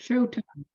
Showtime.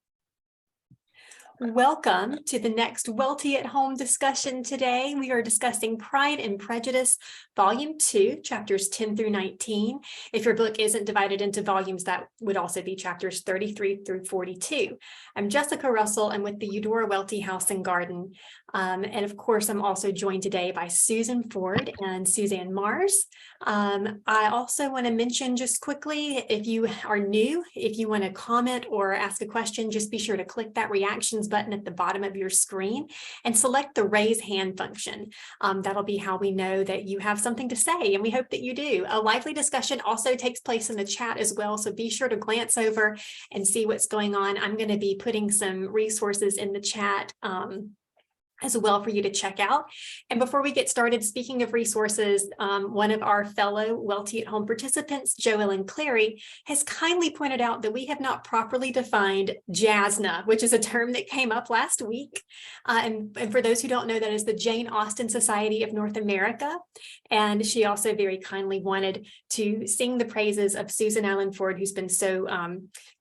Welcome to the next Welty at Home discussion today. We are discussing Pride and Prejudice, Volume 2, chapters 10 through 19. If your book isn't divided into volumes, that would also be chapters 33 through 42. I'm Jessica Russell. I'm with the Eudora Welty House and Garden. And of course, I'm also joined today by Susan Ford and Suzanne Mars. I also want to mention just quickly, if you are new, if you want to comment or ask a question, just be sure to click that reactions button at the bottom of your screen and select the raise hand function. That'll be how we know that you have something to say, and we hope that you do. A lively discussion also takes place in the chat as well, so be sure to glance over and see what's going on. I'm going to be putting some resources in the chat as well for you to check out. And before we get started, speaking of resources, one of our fellow Welty at Home participants, Joellen Clary, has kindly pointed out that we have not properly defined JASNA, which is a term that came up last week. And for those who don't know, that is the Jane Austen Society of North America. And she also very kindly wanted to sing the praises of Susan Allen Ford, who's been so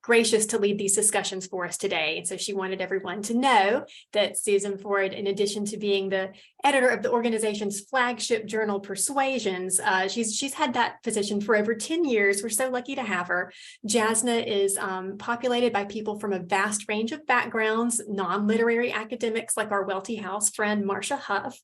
gracious to lead these discussions for us today. And so she wanted everyone to know that Susan Ford, in addition to being the editor of the organization's flagship journal, Persuasions, she's had that position for over 10 years. We're so lucky to have her. JASNA is populated by people from a vast range of backgrounds, non-literary academics like our Welty House friend, Marcia Huff,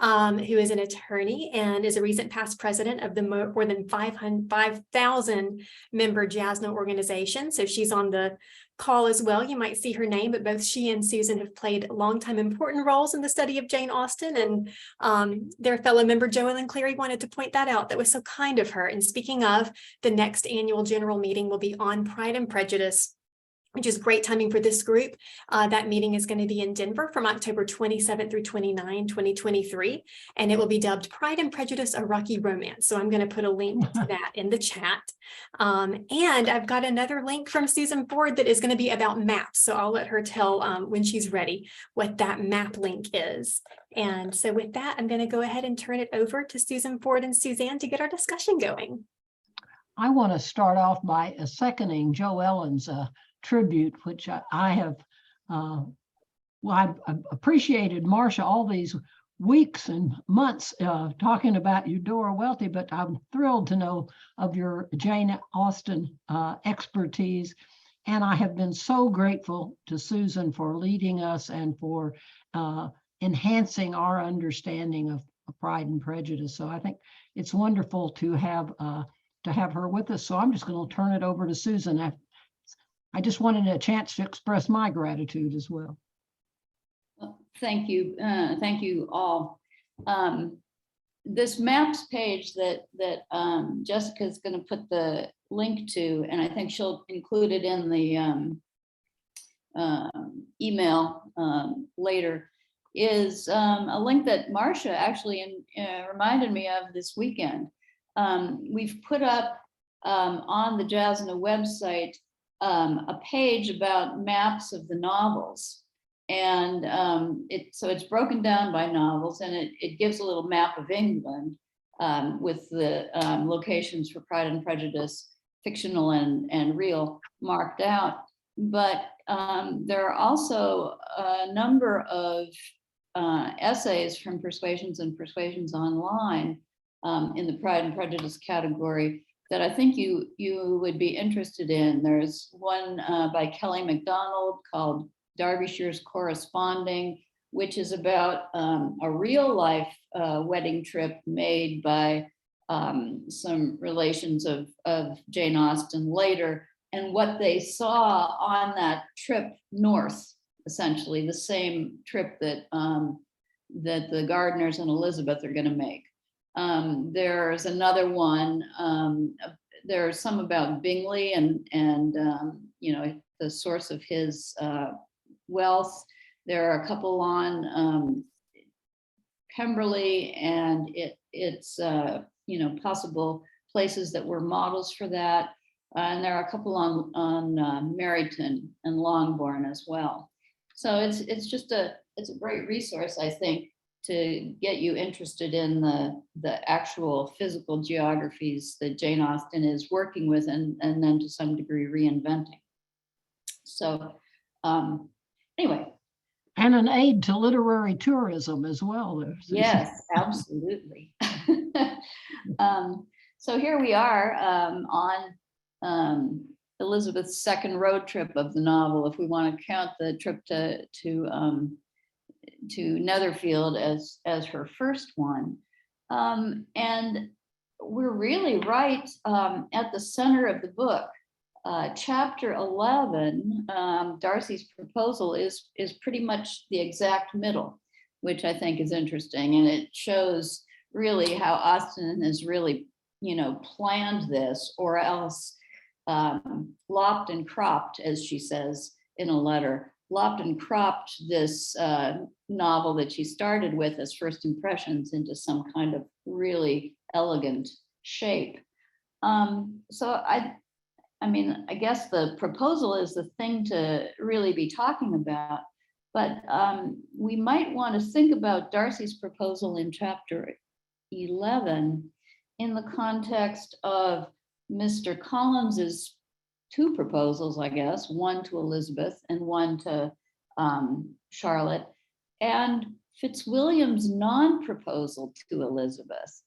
who is an attorney and is a recent past president of the more than 5,000 member JASNA organization. So she's on the call as well. You might see her name, but both she and Susan have played longtime important roles in the study of Jane Austen, and their fellow member Joellen Clary wanted to point that out. That was so kind of her. And speaking of, the next annual general meeting will be on Pride and Prejudice, which is great timing for this group. That meeting is going to be in Denver from October 27th through 29, 2023, and it will be dubbed Pride and Prejudice, a Rocky Romance. So I'm going to put a link to that in the chat. And I've got another link from Susan Ford that is going to be about maps. So I'll let her tell when she's ready what that map link is. And so with that, I'm going to go ahead and turn it over to Susan Ford and Suzanne to get our discussion going. I want to start off by seconding Joellen's tribute, which I have, I've appreciated Marcia all these weeks and months talking about Eudora Welty, but I'm thrilled to know of your Jane Austen expertise. And I have been so grateful to Susan for leading us and for enhancing our understanding of Pride and Prejudice. So I think it's wonderful to have her with us. So I'm just going to turn it over to Susan. I just wanted a chance to express my gratitude as well. Thank you. Thank you all. This maps page that Jessica is going to put the link to, and I think she'll include it in the email later, is a link that Marcia actually reminded me of this weekend. We've put up on the JASNA website a page about maps of the novels, and so it's broken down by novels, and it gives a little map of England with the locations for Pride and Prejudice, fictional and real, marked out. But there are also a number of essays from Persuasions and Persuasions Online in the Pride and Prejudice category that I think you would be interested in. There's one by Kelly MacDonald called Derbyshire's Corresponding, which is about a real life wedding trip made by some relations of Jane Austen later, and what they saw on that trip north, essentially the same trip that the Gardiners and Elizabeth are going to make. There's another one. There's some about Bingley and the source of his wealth. There are a couple on Pemberley and its possible places that were models for that. And there are a couple on Meryton and Longbourn as well. So it's a great resource, I think, to get you interested in the actual physical geographies that Jane Austen is working with and then to some degree reinventing. So anyway. And an aid to literary tourism as well. Yes, absolutely. So here we are on Elizabeth's second road trip of the novel, if we want to count the trip to Netherfield as her first one. And we're really right at the center of the book. Chapter 11, Darcy's proposal, is pretty much the exact middle, which I think is interesting. And it shows really how Austen has really, planned this, or else lopped and cropped, as she says in a letter, lopped and cropped this novel that she started with as first impressions into some kind of really elegant shape. So I guess the proposal is the thing to really be talking about, but we might want to think about Darcy's proposal in chapter 11 in the context of Mr. Collins's two proposals, I guess, one to Elizabeth and one to Charlotte, and Fitzwilliam's non-proposal to Elizabeth,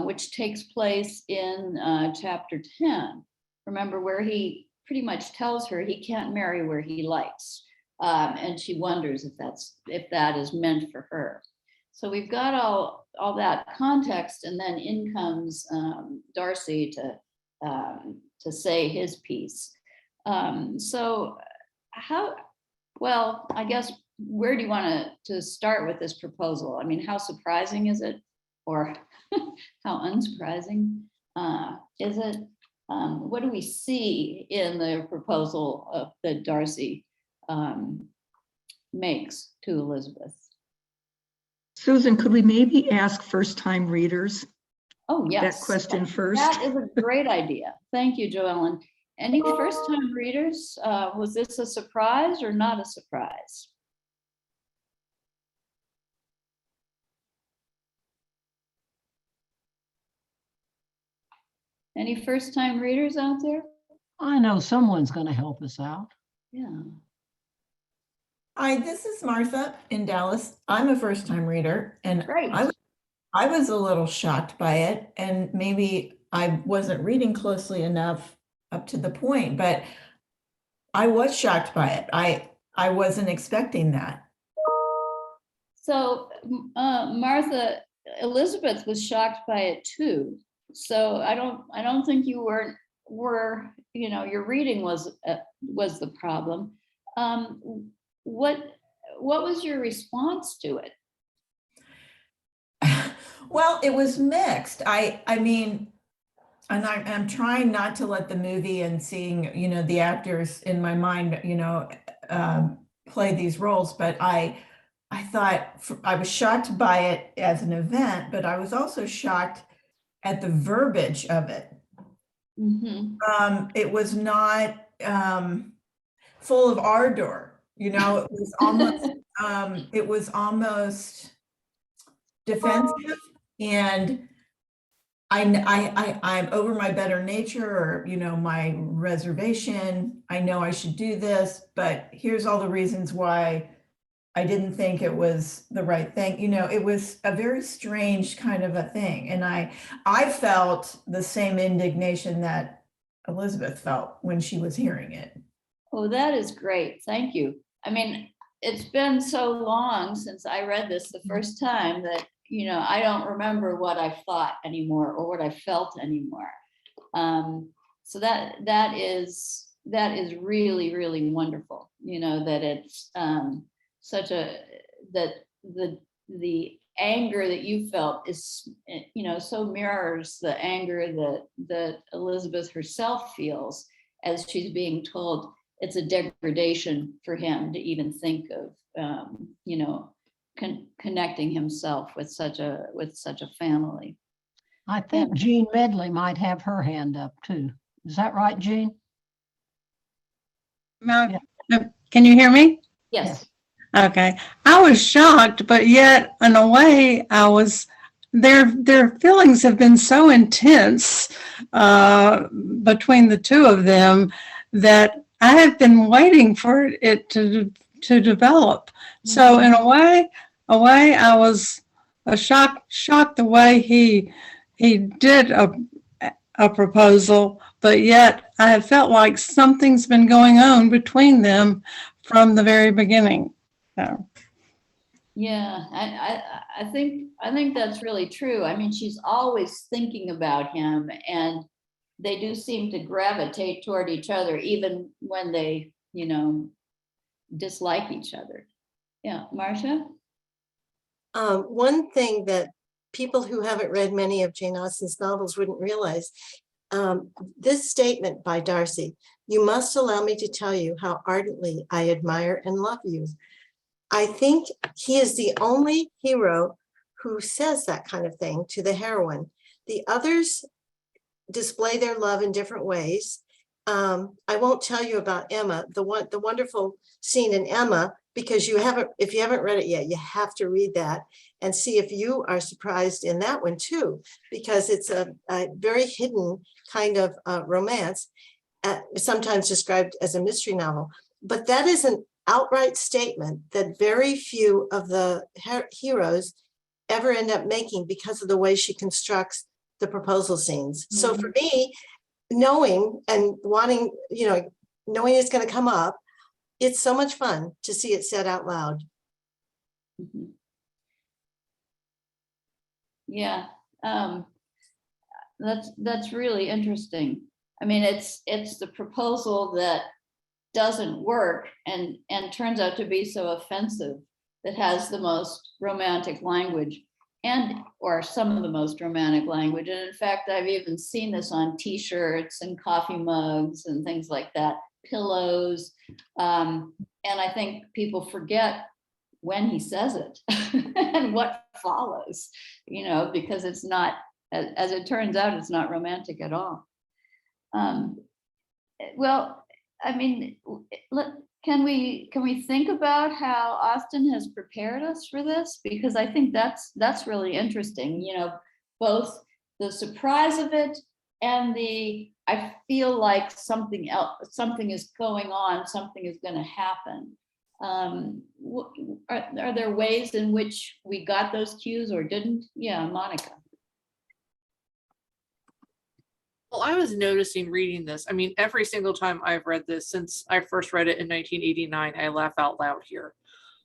which takes place in chapter 10. Remember, where he pretty much tells her he can't marry where he likes. And she wonders if that is meant for her. So we've got all that context, and then in comes Darcy to say his piece. So I guess, where do you want to start with this proposal? I mean, how surprising is it? Or how unsurprising is it? What do we see in the proposal that Darcy makes to Elizabeth? Susan, could we maybe ask first-time readers Oh, yes. that question first? That is a great idea. Thank you, Joellen. Any first-time readers? Was this a surprise or not a surprise? Any first-time readers out there? I know someone's going to help us out. Yeah. Hi, this is Martha in Dallas. I'm a first-time reader, and Great. I was a little shocked by it, and maybe I wasn't reading closely enough up to the point, but I was shocked by it. I wasn't expecting that. So, Martha, Elizabeth was shocked by it too. So I don't think you were your reading was the problem. What was your response to it? Well, it was mixed. I mean, and I'm trying not to let the movie and seeing, the actors in my mind, play these roles, but I thought I was shocked by it as an event, but I was also shocked at the verbiage of it. Mm-hmm. It was not full of ardor. It was almost defensive, and I'm over my better nature, or my reservation. I know I should do this, but here's all the reasons why I didn't think it was the right thing. It was a very strange kind of a thing, and I felt the same indignation that Elizabeth felt when she was hearing it. Oh, that is great. Thank you. I mean, it's been so long since I read this the first time that, I don't remember what I thought anymore or what I felt anymore. So that is really, really wonderful, that it's that the anger that you felt is, so mirrors the anger that Elizabeth herself feels as she's being told it's a degradation for him to even think of, connecting himself with such a family. I think Jean Medley might have her hand up too. Is that right, Jean? Can you hear me? Yes. Okay. I was shocked, but yet in a way their feelings have been so intense between the two of them that I have been waiting for it to develop. So in a way, I was shocked the way he did a proposal, but yet I have felt like something's been going on between them from the very beginning. So. Yeah, I think that's really true. I mean, she's always thinking about him, and they do seem to gravitate toward each other, even when they, dislike each other. Yeah, Marcia? One thing that people who haven't read many of Jane Austen's novels wouldn't realize, this statement by Darcy, "You must allow me to tell you how ardently I admire and love you." I think he is the only hero who says that kind of thing to the heroine. The others display their love in different ways. I won't tell you about Emma, the wonderful scene in Emma, because if you haven't read it yet, you have to read that and see if you are surprised in that one too, because it's a very hidden kind of romance, sometimes described as a mystery novel. But that is an outright statement that very few of the heroes ever end up making because of the way she constructs the proposal scenes. So for me, knowing and wanting, knowing it's going to come up, it's so much fun to see it said out loud. Mhm. Yeah, that's really interesting. I mean, it's the proposal that doesn't work and turns out to be so offensive that has the most romantic language, or some of the most romantic language. And in fact, I've even seen this on t-shirts and coffee mugs and things like that, pillows. And I think people forget when he says it and what follows, because it's not, as it turns out, it's not romantic at all. Well, I mean, can we think about how Austen has prepared us for this? Because I think that's really interesting, both the surprise of it and I feel like something is going on, something is going to happen. Are there ways in which we got those cues or didn't? Yeah, Monica. Well, I was noticing reading this. I mean, every single time I've read this since I first read it in 1989, I laugh out loud here.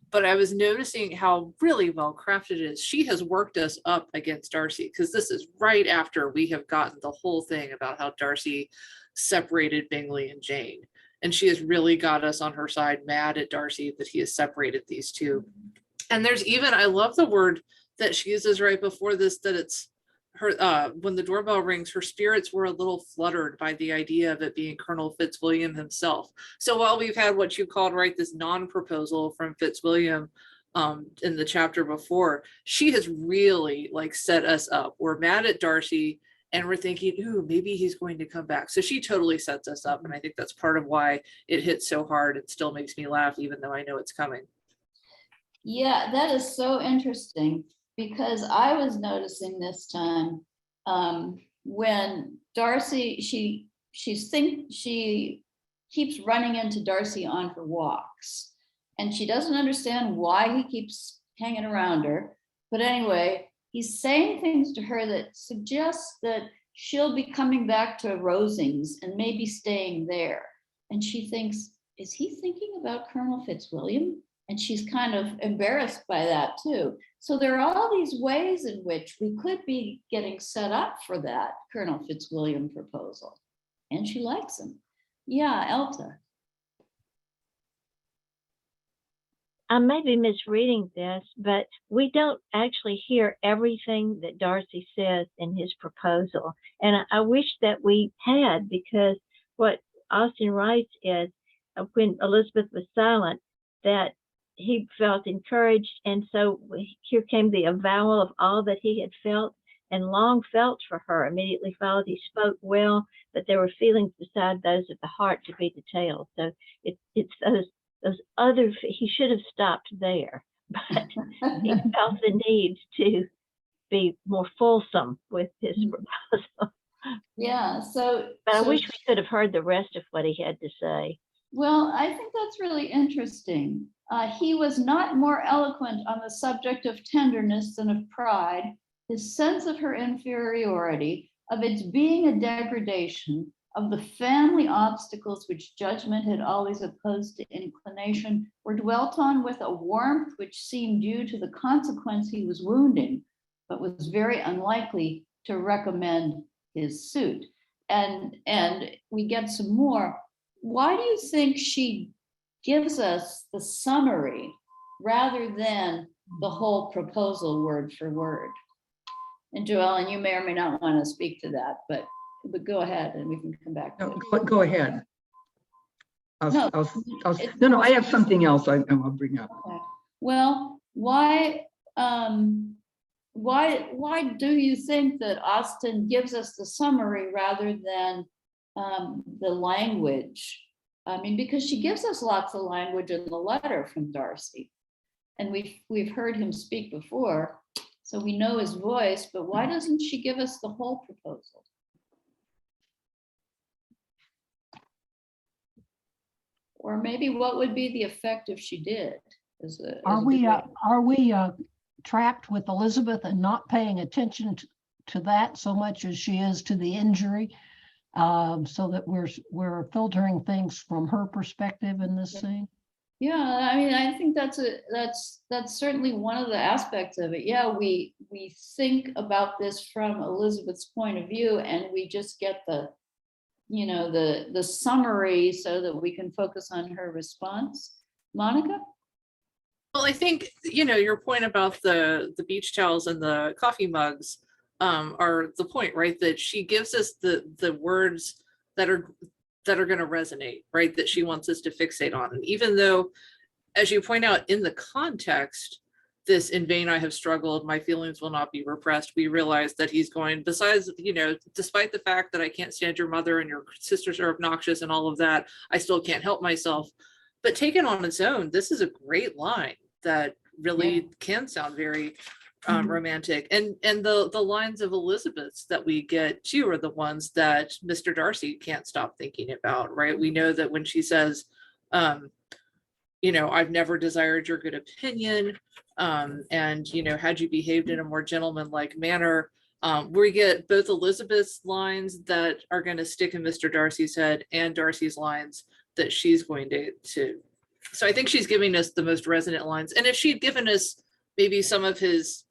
But I was noticing how really well crafted it is. She has worked us up against Darcy, because this is right after we have gotten the whole thing about how Darcy separated Bingley and Jane. And she has really got us on her side, mad at Darcy that he has separated these two. And there's even, I love the word that she uses right before this, that it's her, when the doorbell rings, her spirits were a little fluttered by the idea of it being Colonel Fitzwilliam himself. So while we've had what you called, right, this non-proposal from Fitzwilliam in the chapter before, she has really set us up. We're mad at Darcy and we're thinking, ooh, maybe he's going to come back. So she totally sets us up. And I think that's part of why it hits so hard. It still makes me laugh, even though I know it's coming. Yeah, that is so interesting, because I was noticing this time when Darcy, she keeps running into Darcy on her walks, and she doesn't understand why he keeps hanging around her. But anyway, he's saying things to her that suggests that she'll be coming back to Rosings and maybe staying there. And she thinks, is he thinking about Colonel Fitzwilliam? And she's kind of embarrassed by that too. So there are all these ways in which we could be getting set up for that Colonel Fitzwilliam proposal. And she likes him. Yeah, Elta. I may be misreading this, but we don't actually hear everything that Darcy says in his proposal. And I wish that we had, because what Austen writes is, when Elizabeth was silent, that he felt encouraged. And so here came the avowal of all that he had felt and long felt for her. Immediately followed, he spoke well, but there were feelings beside those of the heart to be detailed. So it's those other, he should have stopped there, but he felt the need to be more fulsome with his proposal. Yeah, so. But I wish we could have heard the rest of what he had to say. Well, I think that's really interesting. He was not more eloquent on the subject of tenderness than of pride. His sense of her inferiority, of its being a degradation, of the family obstacles which judgment had always opposed to inclination, were dwelt on with a warmth which seemed due to the consequence he was wounding, but was very unlikely to recommend his suit. And we get some more. Why do you think she gives us the summary rather than the whole proposal word for word? And Joellen, you may or may not want to speak to that, but go ahead and we can come back to No, it. go ahead. No, No, I have something else I'll bring up. Okay. Well, why do you think that Austen gives us the summary rather than the language? I mean, because she gives us lots of language in the letter from Darcy, and we've heard him speak before, so we know his voice. But why doesn't she give us the whole proposal? Or maybe what would be the effect if she did? Are we trapped with Elizabeth and not paying attention to that so much as she is to the injury? So that we're filtering things from her perspective in this scene. Yeah, I mean, I think that's certainly one of the aspects of it. Yeah, we think about this from Elizabeth's point of view, and we just get the summary so that we can focus on her response. Monica? Well, I think, your point about the beach towels and the coffee mugs are the point, right? That she gives us the words that are going to resonate, right? That she wants us to fixate on. And even though, as you point out, in the context, this "in vain I have struggled, my feelings will not be repressed," we realize that he's going, besides, despite the fact that I can't stand your mother and your sisters are obnoxious and all of that, I still can't help myself. But taken on its own, this is a great line that really can sound very romantic. And the lines of Elizabeth's that we get too are the ones that Mr. Darcy can't stop thinking about, right? We know that when she says, I've never desired your good opinion, and had you behaved in a more gentlemanlike manner, we get both Elizabeth's lines that are going to stick in Mr. Darcy's head and Darcy's lines that she's going to. So I think she's giving us the most resonant lines. And if she'd given us maybe some of his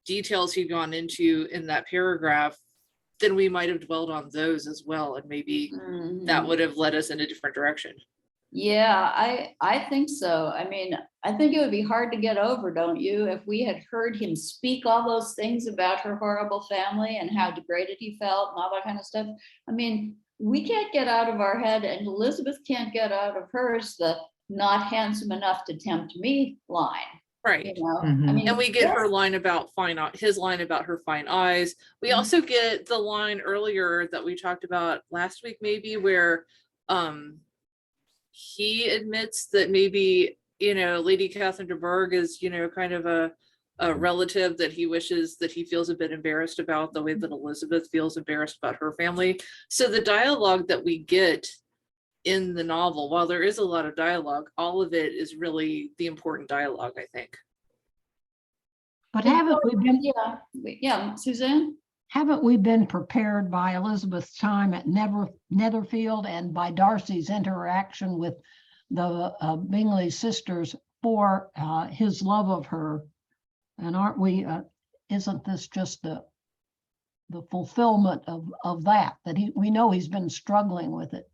details he'd gone into in that paragraph, then we might have dwelled on those as well, and maybe that would have led us in a different direction. Yeah, I think so. I mean, I think it would be hard to get over, don't you, if we had heard him speak all those things about her horrible family and how degraded he felt and all that kind of stuff. I mean, we can't get out of our head, and Elizabeth can't get out of hers the "not handsome enough to tempt me" line. Right. I mean, and we get her line about his line about her fine eyes. We also get the line earlier that we talked about last week, maybe, where he admits that maybe, Lady Catherine de Bourgh is, kind of a relative that he wishes, that he feels a bit embarrassed about, the way that Elizabeth feels embarrassed about her family. So the dialogue that we get in the novel, while there is a lot of dialogue, all of it is really the important dialogue, I think. But haven't we been? Yeah, Suzanne? Haven't we been prepared by Elizabeth's time at Netherfield and by Darcy's interaction with the Bingley sisters for his love of her? And aren't we? Isn't this just the fulfillment of that we know he's been struggling with it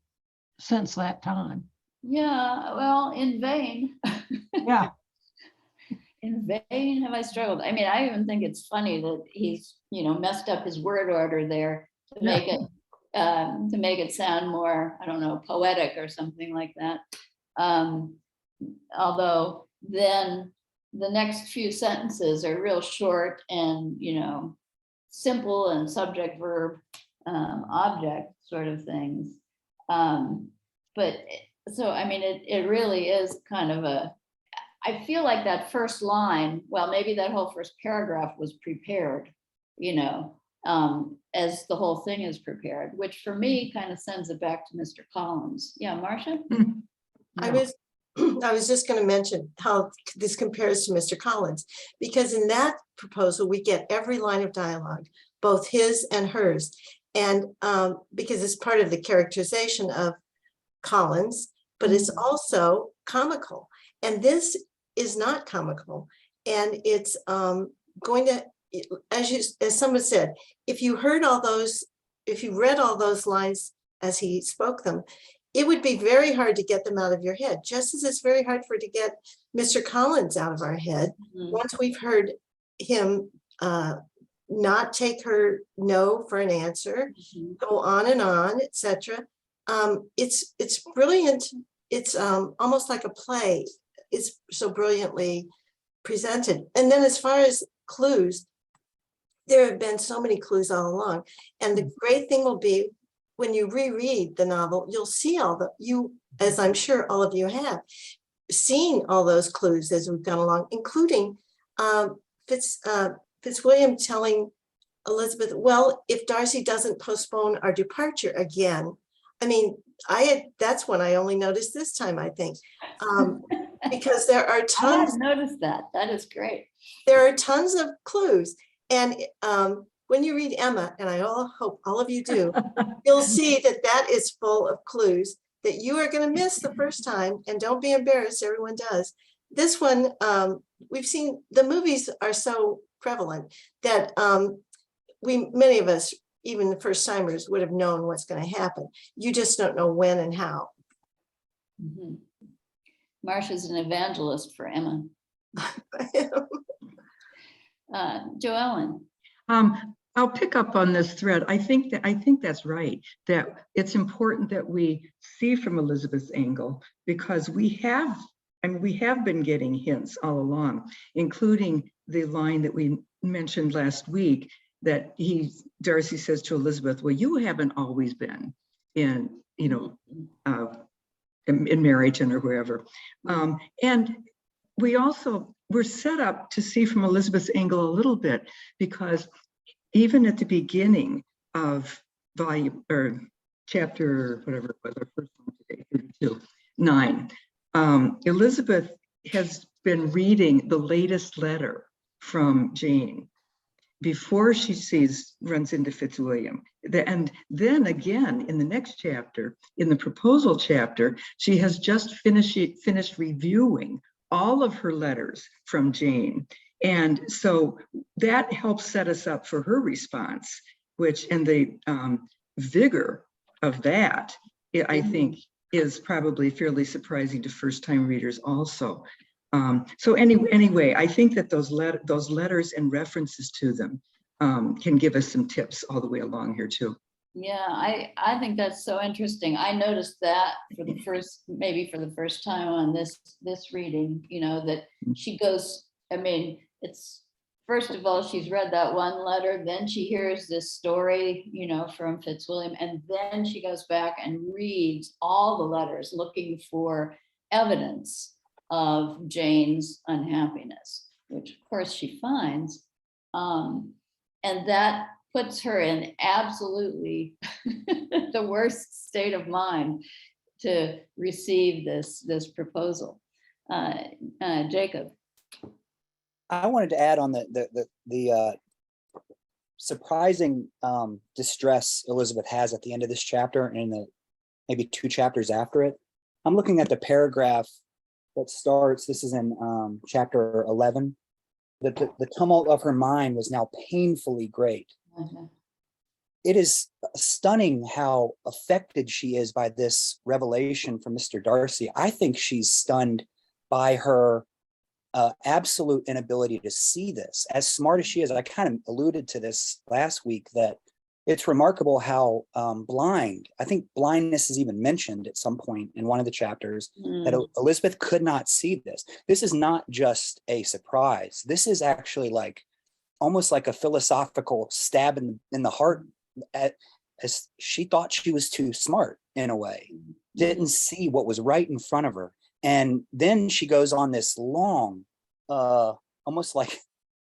since that time? Yeah, well, in vain. Yeah. In vain have I struggled. I mean, I even think it's funny that he's, messed up his word order there to make it sound more, I don't know, poetic or something like that. Although then the next few sentences are real short and, simple and subject, verb, object sort of things. But so, I mean, it really is kind of I feel like that first line, well, maybe that whole first paragraph was prepared, as the whole thing is prepared, which for me kind of sends it back to Mr. Collins. Yeah, Marcia? I was I was just going to mention how this compares to Mr. Collins, because in that proposal, we get every line of dialogue, both his and hers. And because it's part of the characterization of Collins, but it's also comical. And this is not comical. And it's going to, as someone said, if you read all those lines as he spoke them, it would be very hard to get them out of your head, just as it's very hard for to get Mr. Collins out of our head. Once we've heard him not take her no for an answer, go on and on, etc. It's brilliant. It's almost like a play. It's so brilliantly presented. And then as far as clues, there have been so many clues all along. And the great thing will be when you reread the novel, you'll see as I'm sure all of you have, seen all those clues as we've gone along, including Fitzwilliam telling Elizabeth, well, if Darcy doesn't postpone our departure again. I mean, that's when I only noticed this time, I think, because there are I tons. hadn't noticed that. That is great. There are tons of clues. And when you read Emma, and I hope all of you do, you'll see that is full of clues that you are going to miss the first time. And don't be embarrassed, everyone does. This one, we've seen, the movies are so prevalent that many of us, even the first timers, would have known what's going to happen. You just don't know when and how. Marcia's an evangelist for Emma. Joellen. I'll pick up on this thread. I think that's right, that it's important that we see from Elizabeth's angle, because we have been getting hints all along, including the line that we mentioned last week, that Darcy says to Elizabeth, well, you haven't always been in marriage or wherever. And we're set up to see from Elizabeth's angle a little bit, because even at the beginning of chapter, whatever it was, our first one today, 32, 9, Elizabeth has been reading the latest letter from Jane before she runs into Fitzwilliam. And then again, in the next chapter, in the proposal chapter, she has just finished reviewing all of her letters from Jane. And so that helps set us up for her response, and the vigor of that, I think, is probably fairly surprising to first-time readers also. So anyway, I think that those letters and references to them can give us some tips all the way along here too. Yeah, I think that's so interesting. I noticed that maybe for the first time on this reading, that she goes, it's, first of all, she's read that one letter, then she hears this story, from Fitzwilliam, and then she goes back and reads all the letters looking for evidence of Jane's unhappiness, which of course she finds. And that puts her in absolutely the worst state of mind to receive this proposal. Jacob. I wanted to add on the surprising distress Elizabeth has at the end of this chapter and maybe 2 chapters after it. I'm looking at the paragraph that starts, this is in chapter 11. The tumult of her mind was now painfully great. It is stunning how affected she is by this revelation from Mr. Darcy. I think she's stunned by her absolute inability to see this. As smart as she is, I kind of alluded to this last week, that it's remarkable how blind, I think blindness is even mentioned at some point in one of the chapters, that Elizabeth could not see this. This is not just a surprise. This is actually almost like a philosophical stab in the heart, as she thought she was too smart in a way, didn't see what was right in front of her. And then she goes on this long, almost like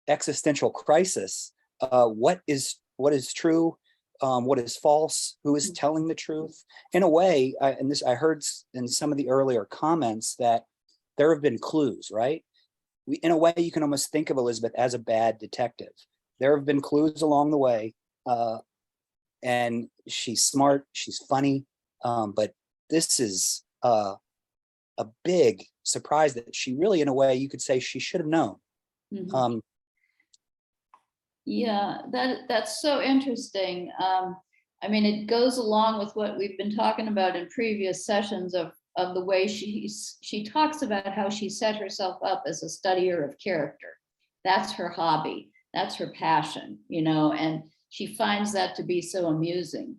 existential crisis. What is true? what is false, who is telling the truth. In a way, I heard in some of the earlier comments that there have been clues, right? In a way, you can almost think of Elizabeth as a bad detective. There have been clues along the way, and she's smart, she's funny, but this is a big surprise that she really, in a way, you could say she should have known. Mhm. Yeah, that's so interesting. I mean, it goes along with what we've been talking about in previous sessions of the way she talks about how she set herself up as a studier of character. That's her hobby. That's her passion, you know, and she finds that to be so amusing.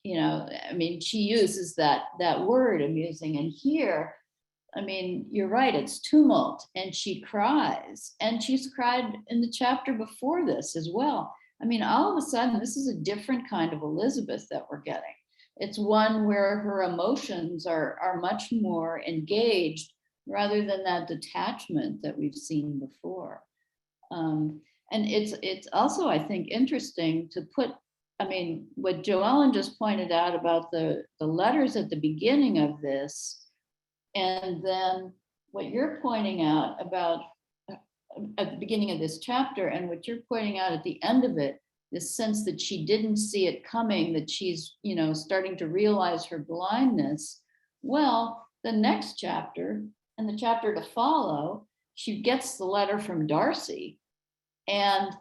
You know, I mean, she uses that word amusing, and here, I mean, you're right, it's tumult, and she cries, and she's cried in the chapter before this as well. I mean, all of a sudden, this is a different kind of Elizabeth that we're getting. It's one where her emotions are much more engaged rather than that detachment that we've seen before. And it's also, I think, interesting to put, I mean, what Joellen just pointed out about the letters at the beginning of this, and then what you're pointing out about at the beginning of this chapter, and what you're pointing out at the end of it, this sense that she didn't see it coming, that she's, you know, starting to realize her blindness. Well, the next chapter and the chapter to follow, she gets the letter from Darcy, and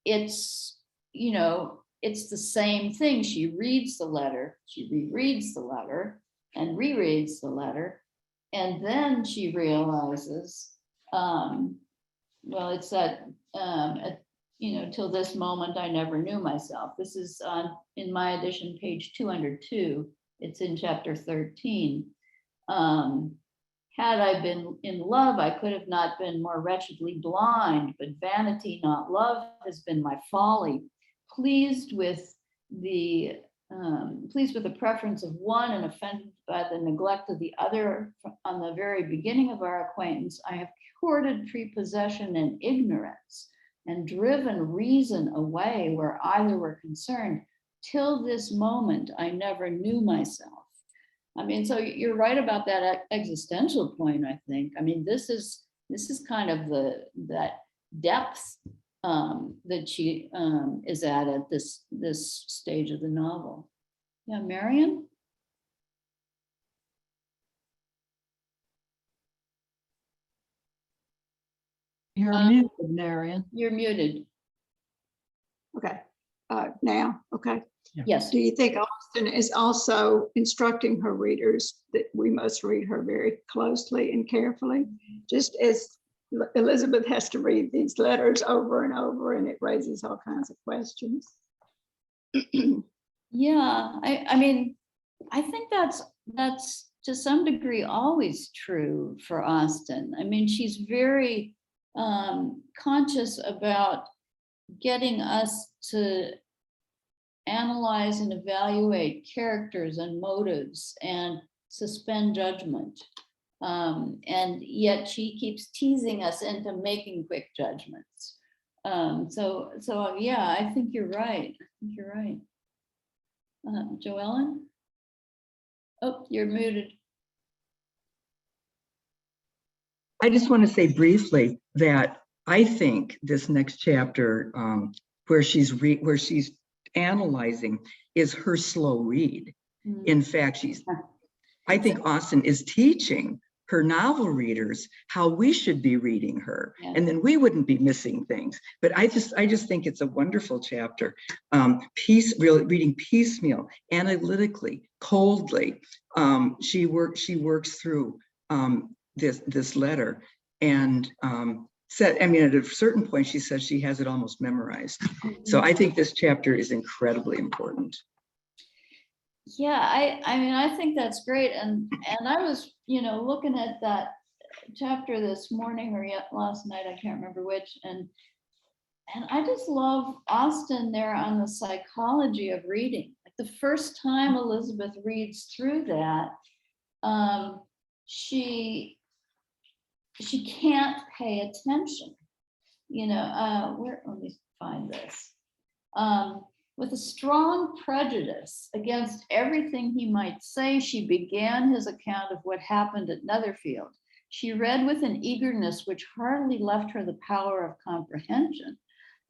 it's, you know, it's the same thing. She reads the letter, she rereads the letter and rereads the letter. And then she realizes, well, it's that, you know, till this moment, I never knew myself. This is in my edition, page 202. It's in chapter 13. Had I been in love, I could have not been more wretchedly blind, but vanity, not love, has been my folly. Pleased with the preference of one and offended by the neglect of the other on the very beginning of our acquaintance, I have courted prepossession and ignorance and driven reason away where either were concerned. Till this moment, I never knew myself. I mean, so you're right about that existential point, I think. I mean, this is kind of that depth that she is at this stage of the novel. Yeah, Marion? You're muted, Marion. You're muted. Okay, now, okay. Yes. Do you think Austen is also instructing her readers that we must read her very closely and carefully, just as Elizabeth has to read these letters over and over, and it raises all kinds of questions? Yeah, I mean, I think that's to some degree always true for Austen. I mean, she's very conscious about getting us to analyze and evaluate characters and motives and suspend judgment. And yet she keeps teasing us into making quick judgments. So yeah, I think you're right. Joellen? Oh, you're muted. I just want to say briefly that I think this next chapter, where she's analyzing, is her slow read. In fact, I think Austen is teaching her novel readers how we should be reading her, and then we wouldn't be missing things. But I just think it's a wonderful chapter. Reading piecemeal, analytically, coldly. She works through this letter, and said, I mean, at a certain point, she says she has it almost memorized. So I think this chapter is incredibly important. Yeah, I mean, I think that's great. And I was, you know, looking at that chapter this morning or yet last night, I can't remember which. And I just love Austen there on the psychology of reading. Like the first time Elizabeth reads through that, she can't pay attention. You know, let me find this. With a strong prejudice against everything he might say, she began his account of what happened at Netherfield. She read with an eagerness which hardly left her the power of comprehension,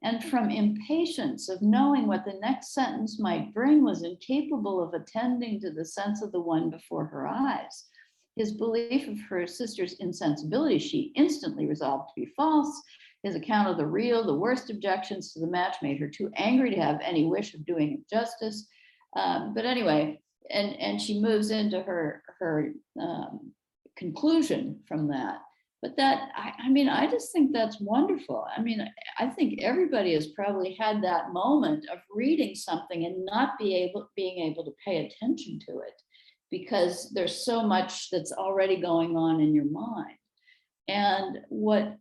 and from impatience of knowing what the next sentence might bring, was incapable of attending to the sense of the one before her eyes. His belief of her sister's insensibility, she instantly resolved to be false. His account of the real, the worst objections to the match made her too angry to have any wish of doing it justice. But anyway, and she moves into her conclusion from that. But that, I mean, I just think that's wonderful. I mean, I think everybody has probably had that moment of reading something and not being able to pay attention to it because there's so much that's already going on in your mind. And what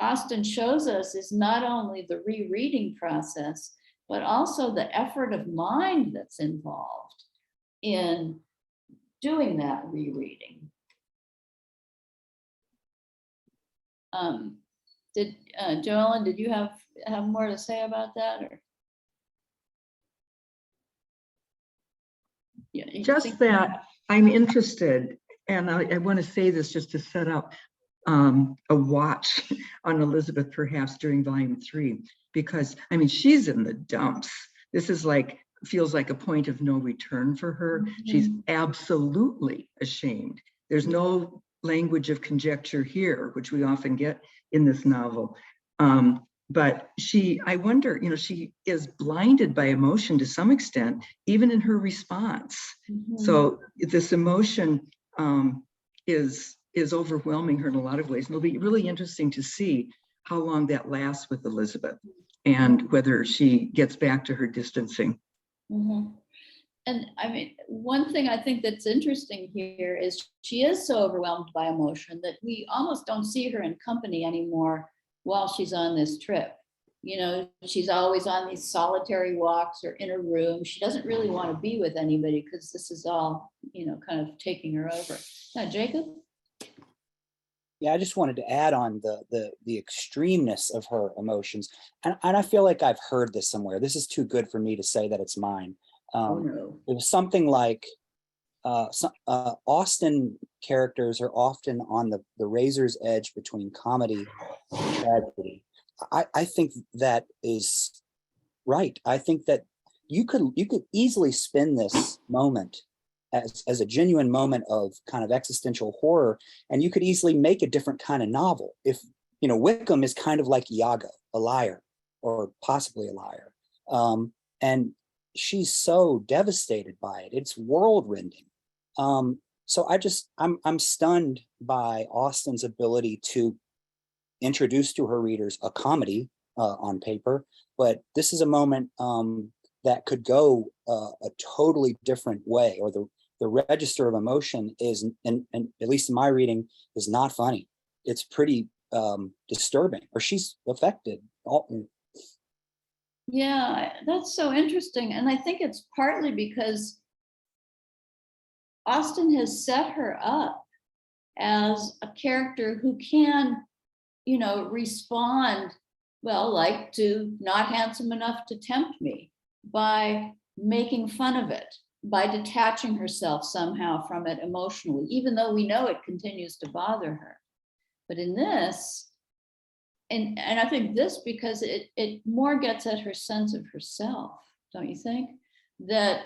Austen shows us is not only the rereading process, but also the effort of mind that's involved in doing that rereading. Joellen, did you have more to say about that? Or? Yeah, Just that I'm interested, and I want to say this just to set up a watch on Elizabeth perhaps during volume 3, because I mean, she's in the dumps. This is like, feels like a point of no return for her. Mm-hmm. She's absolutely ashamed. There's no language of conjecture here, which we often get in this novel. But I wonder, you know, she is blinded by emotion to some extent, even in her response. Mm-hmm. So this emotion is overwhelming her in a lot of ways. And it'll be really interesting to see how long that lasts with Elizabeth and whether she gets back to her distancing. Mm-hmm. And I mean, one thing I think that's interesting here is she is so overwhelmed by emotion that we almost don't see her in company anymore while she's on this trip. You know, she's always on these solitary walks or in a room. She doesn't really want to be with anybody because this is all, you know, kind of taking her over. Now, Jacob? Yeah, I just wanted to add on the extremeness of her emotions. And I feel like I've heard this somewhere. This is too good for me to say that it's mine. It was something like Austen characters are often on the razor's edge between comedy and tragedy. I think that is right. I think that you could easily spin this moment as a genuine moment of kind of existential horror, and you could easily make a different kind of novel. If, you know, Wickham is kind of like Iago, a liar, or possibly a liar. And she's so devastated by it. It's world-rending. So I'm stunned by Austen's ability to introduce to her readers a comedy on paper, but this is a moment that could go a totally different way, or the register of emotion is, and at least in my reading, is not funny. It's pretty disturbing, or she's affected. Yeah, that's so interesting. And I think it's partly because Austen has set her up as a character who can, you know, respond, well, like to not handsome enough to tempt me, by making fun of it, by detaching herself somehow from it emotionally, even though we know it continues to bother her. But in this, and I think this because it more gets at her sense of herself, don't you think? That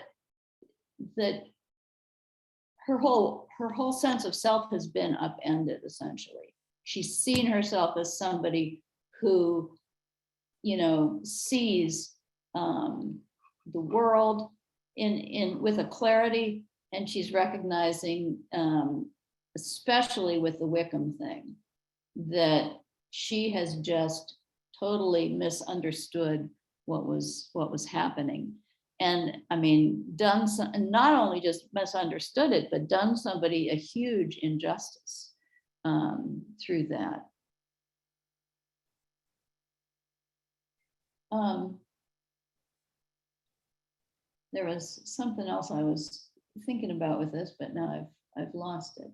her whole sense of self has been upended, essentially. She's seen herself as somebody who, you know, sees the world with a clarity, and she's recognizing, especially with the Wickham thing, that she has just totally misunderstood what was happening. And I mean, not only just misunderstood it, but done somebody a huge injustice through that. There was something else I was thinking about with this, but now I've lost it.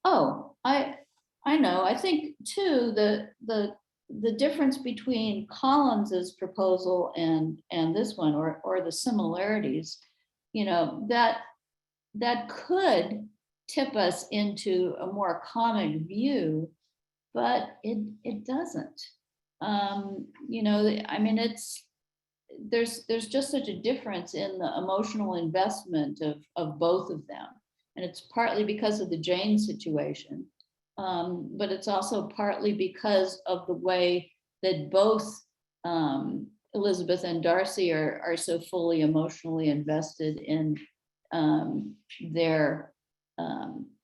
Oh, I know. I think too the the difference between Collins's proposal and this one, or the similarities, you know, that could tip us into a more comic view, but it doesn't. You know, I mean, there's just such a difference in the emotional investment of both of them. And it's partly because of the Jane situation, but it's also partly because of the way that both Elizabeth and Darcy are so fully emotionally invested in their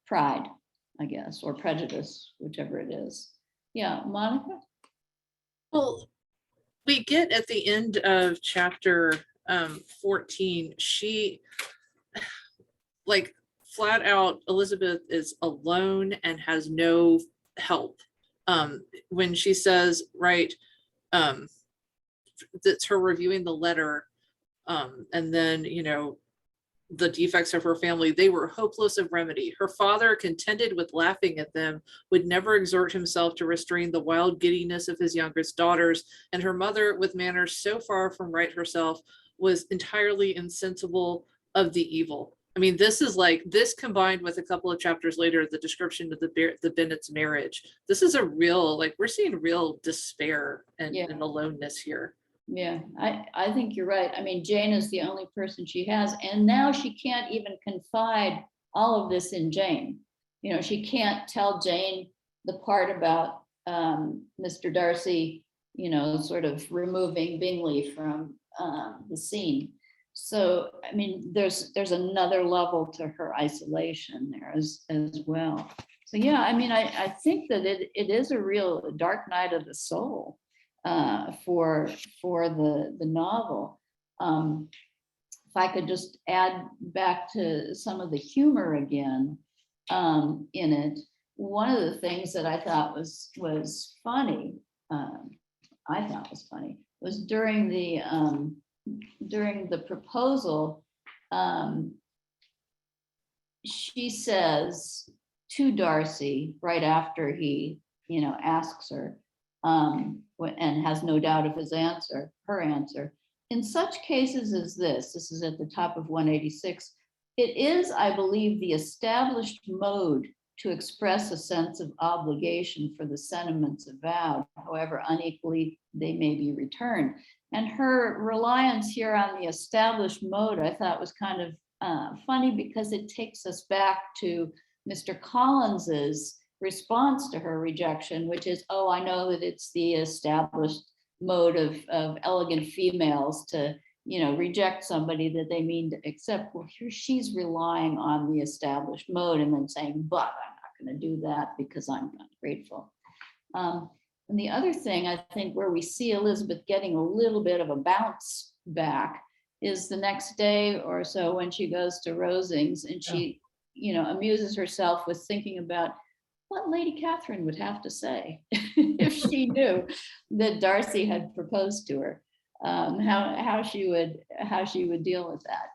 pride, I guess, or prejudice, whichever it is. Yeah, Monica? Well, we get at the end of chapter 14, she, like, flat out, Elizabeth is alone and has no help. When she says, right, that's her reviewing the letter, and then, you know, the defects of her family, they were hopeless of remedy. Her father, contented with laughing at them, would never exert himself to restrain the wild giddiness of his youngest daughters, and her mother, with manners so far from right herself, was entirely insensible of the evil. I mean, this is like, this combined with a couple of chapters later, the description of the Bennet's marriage. This is a real, like, we're seeing real despair and aloneness here. Yeah, I think you're right. I mean, Jane is the only person she has, and now she can't even confide all of this in Jane. You know, she can't tell Jane the part about Mr. Darcy, you know, sort of removing Bingley from the scene. So, I mean, there's another level to her isolation there as well. So, yeah, I mean, I think that it is a real dark night of the soul for the novel. If I could just add back to some of the humor again in it, one of the things that I thought was funny, was during the proposal, she says to Darcy right after he, you know, asks her, and has no doubt of her answer. In such cases as this is at the top of 186, it is, I believe, the established mode to express a sense of obligation for the sentiments avowed, however unequally they may be returned. And her reliance here on the established mode, I thought, was kind of funny, because it takes us back to Mr. Collins's response to her rejection, which is, oh, I know that it's the established mode of elegant females to, you know, reject somebody that they mean to accept. Well, here she's relying on the established mode and then saying, but I'm not going to do that because I'm not grateful. And the other thing, I think, where we see Elizabeth getting a little bit of a bounce back is the next day or so when she goes to Rosings, and she, you know, amuses herself with thinking about what Lady Catherine would have to say if she knew that Darcy had proposed to her, how she would deal with that.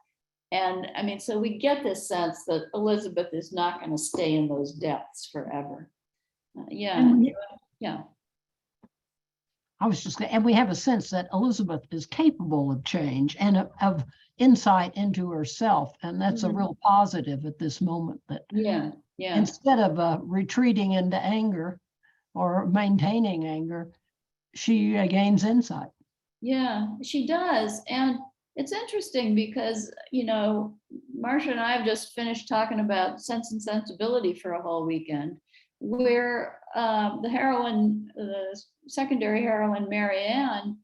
And I mean, so we get this sense that Elizabeth is not going to stay in those depths forever. Yeah. I was just, and we have a sense that Elizabeth is capable of change and of insight into herself. And that's a real positive at this moment, that instead of retreating into anger or maintaining anger, she gains insight. Yeah, she does. And it's interesting because, you know, Marcia and I have just finished talking about Sense and Sensibility for a whole weekend, where the heroine, the secondary heroine, Marianne,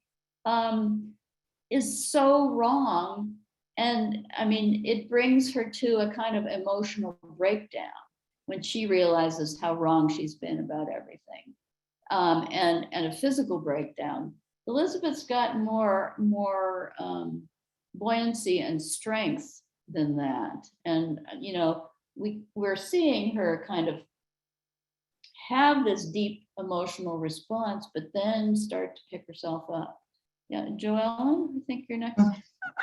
is so wrong. And I mean, it brings her to a kind of emotional breakdown when she realizes how wrong she's been about everything, and a physical breakdown. Elizabeth's got more buoyancy and strength than that. And, you know, we're seeing her kind of have this deep emotional response, but then start to pick herself up. Yeah, Joellen, I think you're next.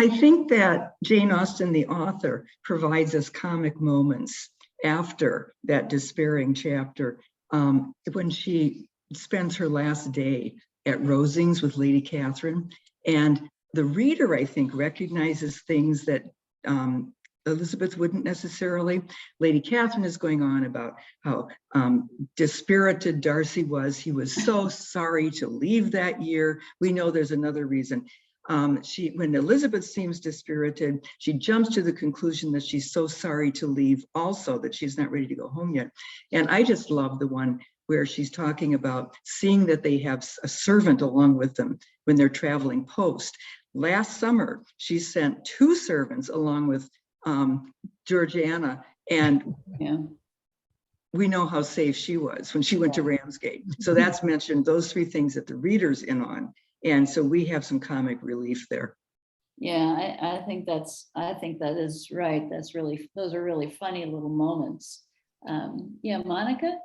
I think that Jane Austen, the author, provides us comic moments after that despairing chapter, when she spends her last day at Rosings with Lady Catherine. And the reader, I think, recognizes things that Elizabeth wouldn't necessarily. Lady Catherine is going on about how dispirited Darcy was. He was so sorry to leave that year. We know there's another reason. When Elizabeth seems dispirited, she jumps to the conclusion that she's so sorry to leave also, that she's not ready to go home yet. And I just love the one where she's talking about seeing that they have a servant along with them when they're traveling post. Last summer, she sent 2 servants along with Georgiana, and Yeah. we know how safe she was when she went to Ramsgate. So that's mentioned, those 3 things that the reader's in on. And so we have some comic relief there. Yeah, I think that is right. Those are really funny little moments. Yeah, Monica?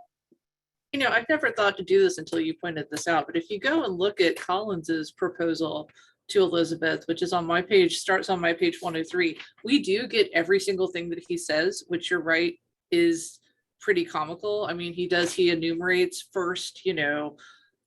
You know, I've never thought to do this until you pointed this out, but if you go and look at Collins's proposal to Elizabeth, which is on my page, starts on my page 103, we do get every single thing that he says, which you're right, is pretty comical. I mean, he enumerates first, you know,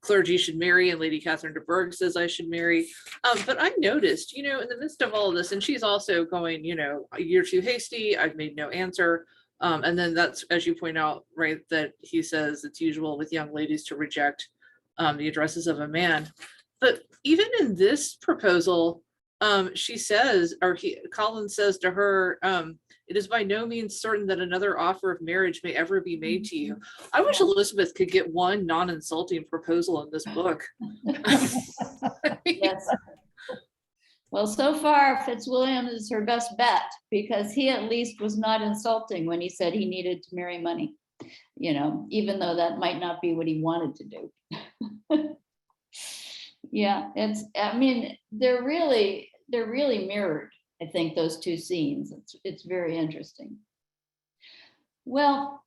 clergy should marry, and Lady Catherine de Bourgh says I should marry. But I noticed, you know, in the midst of all of this, and she's also going, you know, you're too hasty, I've made no answer. And then that's, as you point out, right, that he says it's usual with young ladies to reject the addresses of a man. But even in this proposal, she says, or Collins says to her, it is by no means certain that another offer of marriage may ever be made to you. I wish Elizabeth could get one non-insulting proposal in this book. Yes. Well, so far Fitzwilliam is her best bet, because he at least was not insulting when he said he needed to marry money, you know, even though that might not be what he wanted to do. Yeah, I mean, they're really mirrored, I think, those 2 scenes. It's very interesting. Well,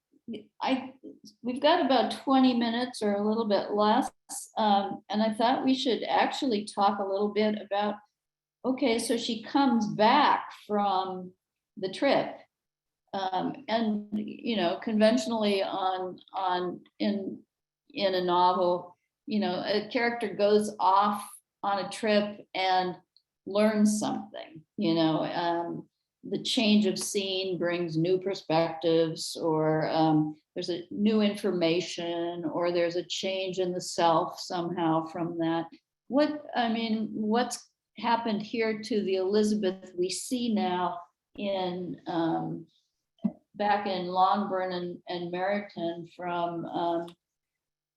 we've got about 20 minutes or a little bit less, and I thought we should actually talk a little bit about, okay, so she comes back from the trip, and you know, conventionally in a novel, you know, a character goes off on a trip and learns something, you know, the change of scene brings new perspectives, or there's a new information, or there's a change in the self somehow from that. What's happened here to the Elizabeth we see now in back in Longbourn and Meryton from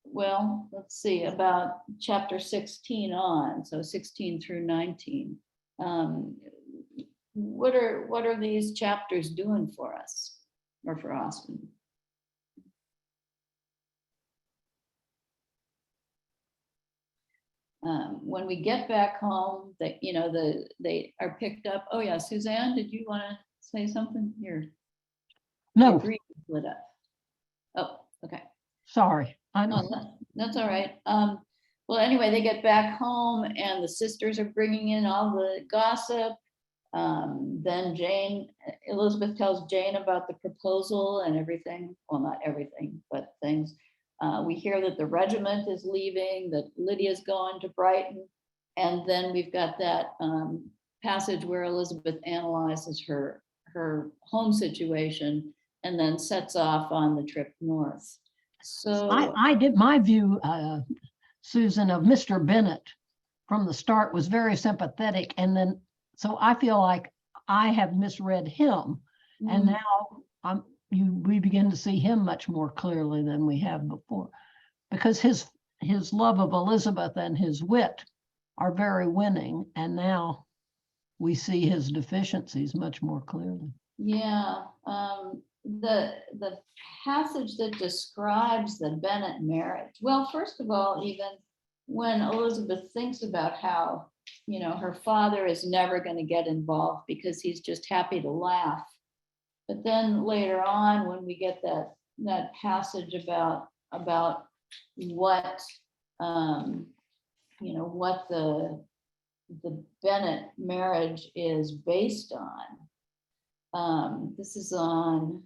well, let's see, about chapter 16 on, so 16 through 19. What are these chapters doing for us, or for Austen? When we get back home, that, you know, they are picked up. Oh yeah, Suzanne, did you want to say something here? No, Lit up. Oh, okay. sorry. I know. No, that's all right. Well, anyway, they get back home and the sisters are bringing in all the gossip. Then Elizabeth tells Jane about the proposal and everything. Well, not everything, but things. We hear that the regiment is leaving, that Lydia's going to Brighton. And then we've got that passage where Elizabeth analyzes her home situation and then sets off on the trip north. So I did my view, Susan, of Mr. Bennet from the start was very sympathetic. And then, so I feel like I have misread him. And now we begin to see him much more clearly than we have before, because his love of Elizabeth and his wit are very winning. And now we see his deficiencies much more clearly. Yeah, the passage that describes the Bennet marriage. Well, first of all, even when Elizabeth thinks about how, you know, her father is never going to get involved because he's just happy to laugh. But then later on, when we get that passage about what you know, what the Bennet marriage is based on. This is on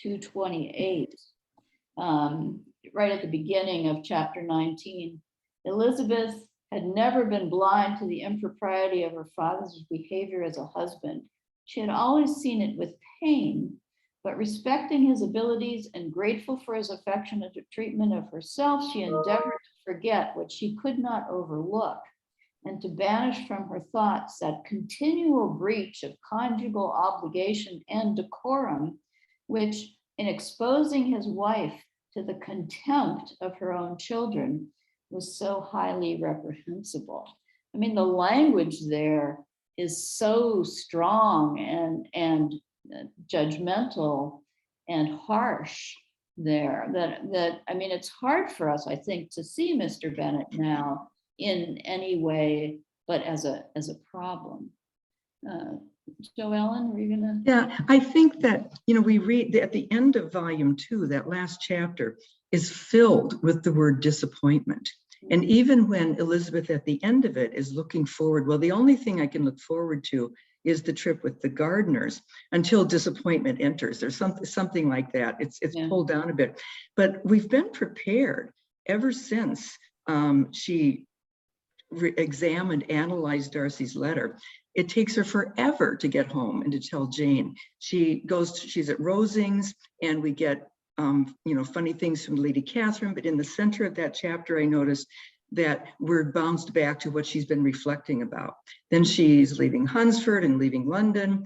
228. right at the beginning of chapter 19. Elizabeth had never been blind to the impropriety of her father's behavior as a husband. She had always seen it with pain, but respecting his abilities and grateful for his affectionate treatment of herself, she endeavored to forget what she could not overlook and to banish from her thoughts that continual breach of conjugal obligation and decorum, which, in exposing his wife to the contempt of her own children, was so highly reprehensible. I mean, the language there is so strong and judgmental and harsh there that I mean, it's hard for us, I think, to see Mr. Bennet now in any way but as a problem. Joellen, were you gonna? Yeah, I think that, we read at the end of volume 2, that last chapter is filled with the word disappointment. And even when Elizabeth at the end of it is looking forward, well, the only thing I can look forward to is the trip with the gardeners until disappointment enters. There's something like that. It's pulled down a bit, but we've been prepared ever since she examined, analyzed Darcy's letter. It takes her forever to get home and to tell Jane. She's at Rosings, and we get funny things from Lady Catherine, but in the center of that chapter, I noticed that we're bounced back to what she's been reflecting about. Then she's leaving Hunsford and leaving London,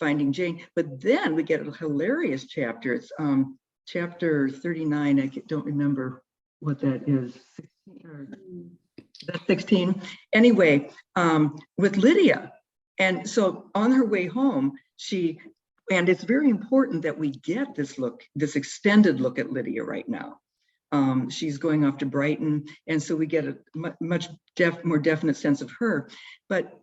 finding Jane. But then we get a hilarious chapter. It's chapter 39. I don't remember what that is. 16 or that's 16. Anyway, with Lydia. And so on her way home, and it's very important that we get this extended look at Lydia right now. She's going off to Brighton, and so we get a much more definite sense of her. But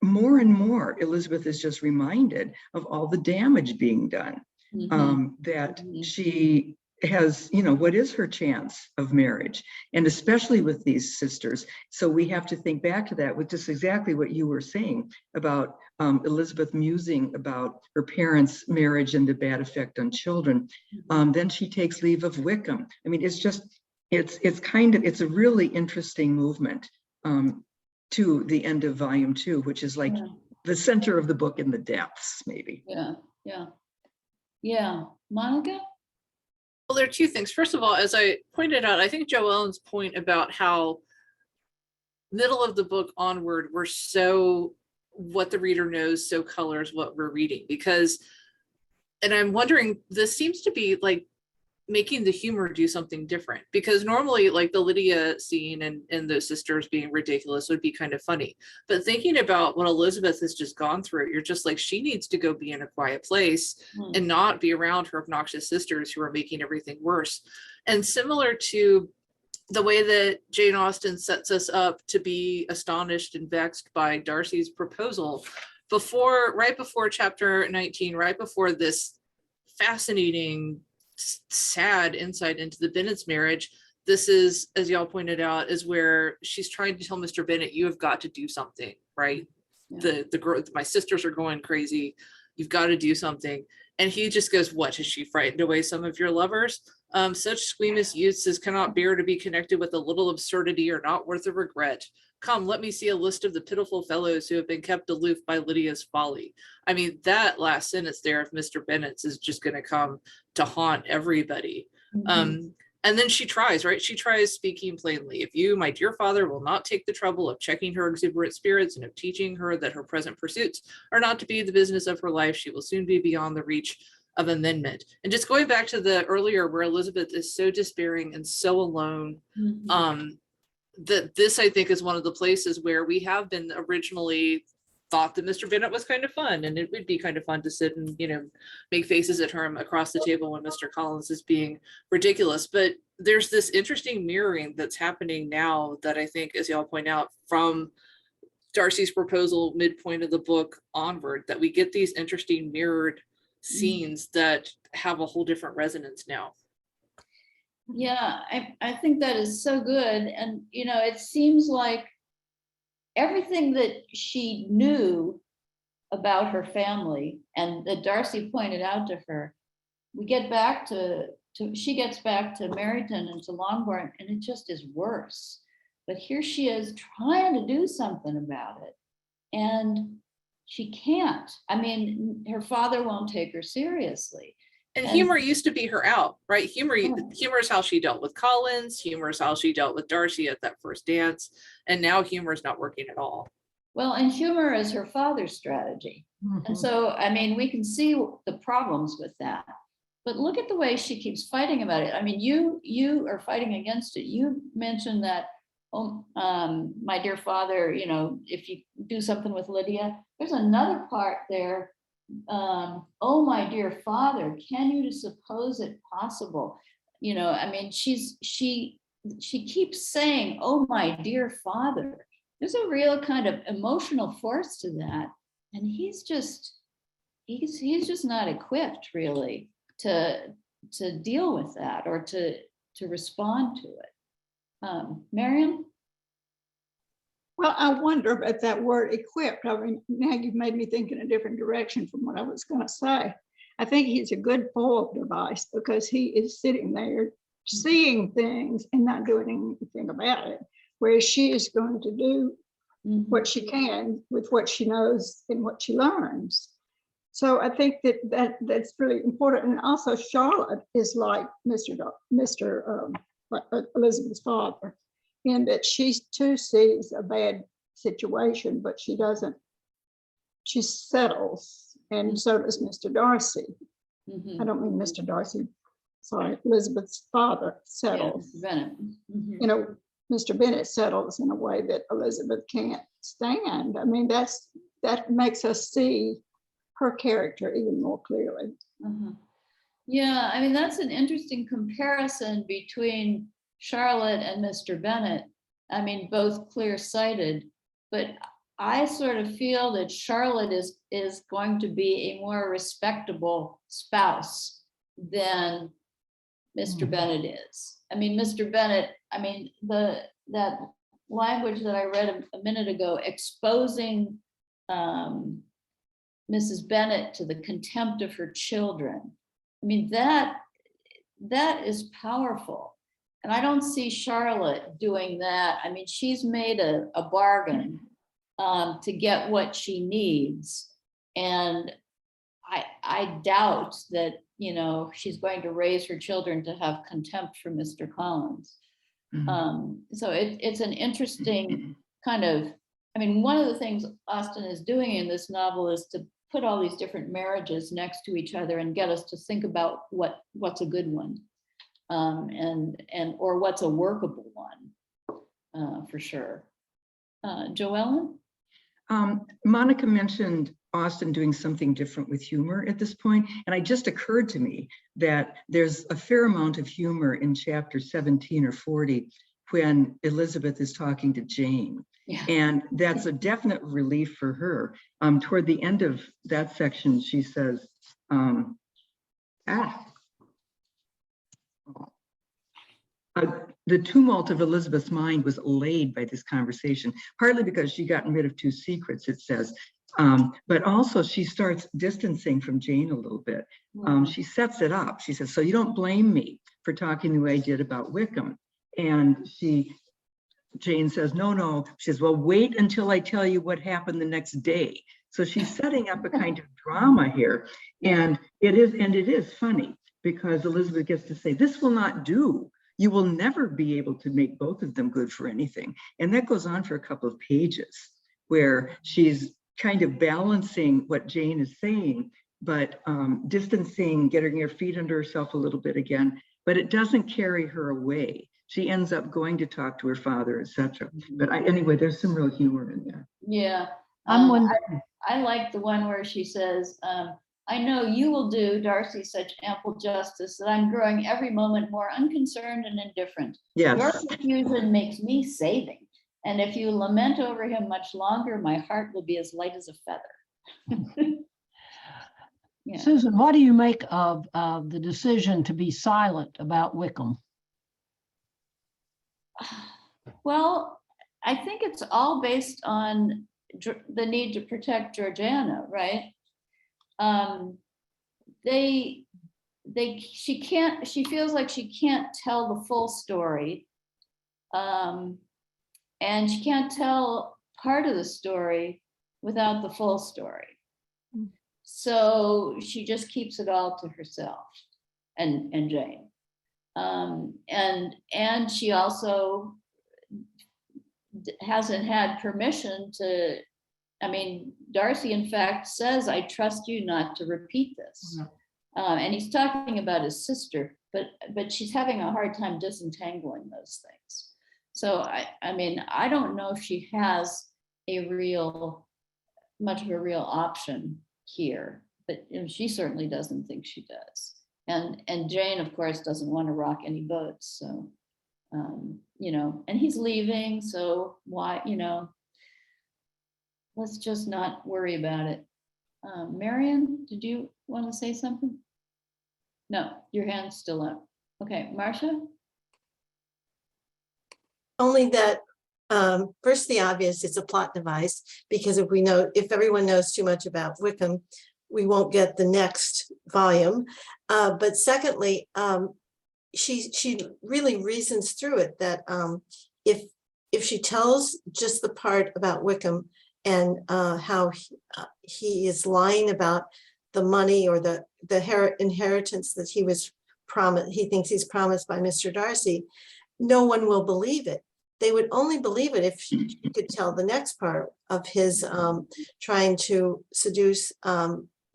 more and more, Elizabeth is just reminded of all the damage being done. That she has, what is her chance of marriage? And especially with these sisters. So we have to think back to that, which is exactly what you were saying about Elizabeth musing about her parents' marriage and the bad effect on children. Then she takes leave of Wickham. I mean, it's a really interesting movement to the end of volume 2, which is like the center of the book in the depths, maybe. Yeah. Monica? Well, there are two things. First of all, as I pointed out, I think Joellen's point about how middle of the book onward, we're so what the reader knows, so colors what we're reading. And I'm wondering, this seems to be like making the humor do something different, because normally like the Lydia scene and those sisters being ridiculous would be kind of funny. But thinking about what Elizabeth has just gone through, you're just like, she needs to go be in a quiet place and not be around her obnoxious sisters who are making everything worse. And similar to the way that Jane Austen sets us up to be astonished and vexed by Darcy's proposal right before chapter 19, right before this fascinating, sad insight into the Bennet's marriage. This is, as y'all pointed out, is where she's trying to tell Mr. Bennet, you have got to do something, right? My sisters are going crazy. You've got to do something. And he just goes, what, has she frightened away some of your lovers? Such squeamish youths as cannot bear to be connected with a little absurdity are not worth a regret. Come, let me see a list of the pitiful fellows who have been kept aloof by Lydia's folly. I mean, that last sentence there of Mr. Bennet's is just going to come to haunt everybody. And then she tries, right? She tries speaking plainly. If you, my dear father, will not take the trouble of checking her exuberant spirits and of teaching her that her present pursuits are not to be the business of her life, she will soon be beyond the reach of amendment. And just going back to the earlier where Elizabeth is so despairing and so alone, that this, I think, is one of the places where we have been originally thought that Mr. Bennet was kind of fun, and it would be kind of fun to sit and, make faces at him across the table when Mr. Collins is being ridiculous. But there's this interesting mirroring that's happening now that I think, as y'all point out, from Darcy's proposal midpoint of the book onward, that we get these interesting mirrored scenes that have a whole different resonance now. Yeah, I think that is so good. And, it seems like everything that she knew about her family and that Darcy pointed out to her we get back to she gets back to Meryton and to Longbourn, and it just is worse. But here she is trying to do something about it, and she can't. I mean, her father won't take her seriously. And And- humor used to be her out, right? Humor Yeah. is how she dealt with Collins. Humor is how she dealt with Darcy at that first dance. And now humor is not working at all. Well, and humor is her father's strategy. And Mhm. so, I mean, we can see the problems with that. But look at the way she keeps fighting about it. I mean, you are fighting against it. You mentioned that, oh, my dear father, you know, if you do something with Lydia, there's another part there. Oh, my dear father, can you suppose it possible? You know, I mean, she keeps saying, oh, my dear father. There's a real kind of emotional force to that. And he's just not equipped really to deal with that or to respond to it. Marion? Well, I wonder about that word equipped. I mean, now you've made me think in a different direction from what I was going to say. I think he's a good foil device because he is sitting there seeing things and not doing anything about it, whereas she is going to do what she can with what she knows and what she learns. So I think that's really important. And also Charlotte is like Elizabeth's father, in that she too sees a bad situation, but she doesn't, she settles. And so does Mr. Darcy. Mhm. I don't mean Mr. Darcy, sorry, Elizabeth's father settles. Yeah, Bennett. Mhm. You know, Mr. Bennett settles in a way that Elizabeth can't stand. I mean, that makes us see her character even more clearly. Uh-huh. Yeah, I mean, that's an interesting comparison between Charlotte and Mr. Bennett. I mean, both clear-sighted, but I sort of feel that Charlotte is going to be a more respectable spouse than Mr. Bennett is. I mean, Mr. Bennett, I mean, that language that I read a minute ago, exposing Mrs. Bennett to the contempt of her children. I mean, that is powerful. And I don't see Charlotte doing that. I mean, she's made a bargain to get what she needs. And I doubt that, you know, she's going to raise her children to have contempt for Mr. Collins. So it's an interesting kind of, I mean, one of the things Austen is doing in this novel is to put all these different marriages next to each other and get us to think about what's a good one, and or what's a workable one, for sure. Joellen? Monica mentioned Austen doing something different with humor at this point, and it just occurred to me that there's a fair amount of humor in chapter 17 or 40 when Elizabeth is talking to Jane. Yeah. And that's a definite relief for her. Toward the end of that section, she says, the tumult of Elizabeth's mind was allayed by this conversation, partly because she'd gotten rid of two secrets, it says, but also she starts distancing from Jane a little bit. She sets it up. She says, so you don't blame me for talking the way I did about Wickham. And Jane says, no. She says, well, wait until I tell you what happened the next day. So she's setting up a kind of drama here. And it is funny because Elizabeth gets to say, this will not do. You will never be able to make both of them good for anything. And that goes on for a couple of pages where she's kind of balancing what Jane is saying, but distancing, getting her feet under herself a little bit again, but it doesn't carry her away. She ends up going to talk to her father, etc. But anyway, there's some real humor in there. Yeah. I'm wondering. I like the one where she says, I know you will do Darcy such ample justice that I'm growing every moment more unconcerned and indifferent. Yes. Your confusion makes me saving. And if you lament over him much longer, my heart will be as light as a feather. Yeah. Susan, what do you make of the decision to be silent about Wickham? Well, I think it's all based on the need to protect Georgiana, right? she feels like she can't tell the full story. And she can't tell part of the story without the full story. So she just keeps it all to herself and Jane. And she also hasn't had permission to, I mean, Darcy in fact says, I trust you not to repeat this. And he's talking about his sister, but she's having a hard time disentangling those things. So I mean, I don't know if she has much of a real option here, but she certainly doesn't think she does. And Jane, of course, doesn't want to rock any boats. So, you know, and he's leaving. So why, you know, let's just not worry about it. Marion, did you want to say something? No, your hand's still up. Okay, Marcia? Only that, first, the obvious, it's a plot device, because if everyone knows too much about Wickham, we won't get the next volume. But secondly, she really reasons through it that if she tells just the part about Wickham and how he is lying about the money or the inheritance that he thinks he's promised by Mr. Darcy, no one will believe it. They would only believe it if she could tell the next part of his trying to seduce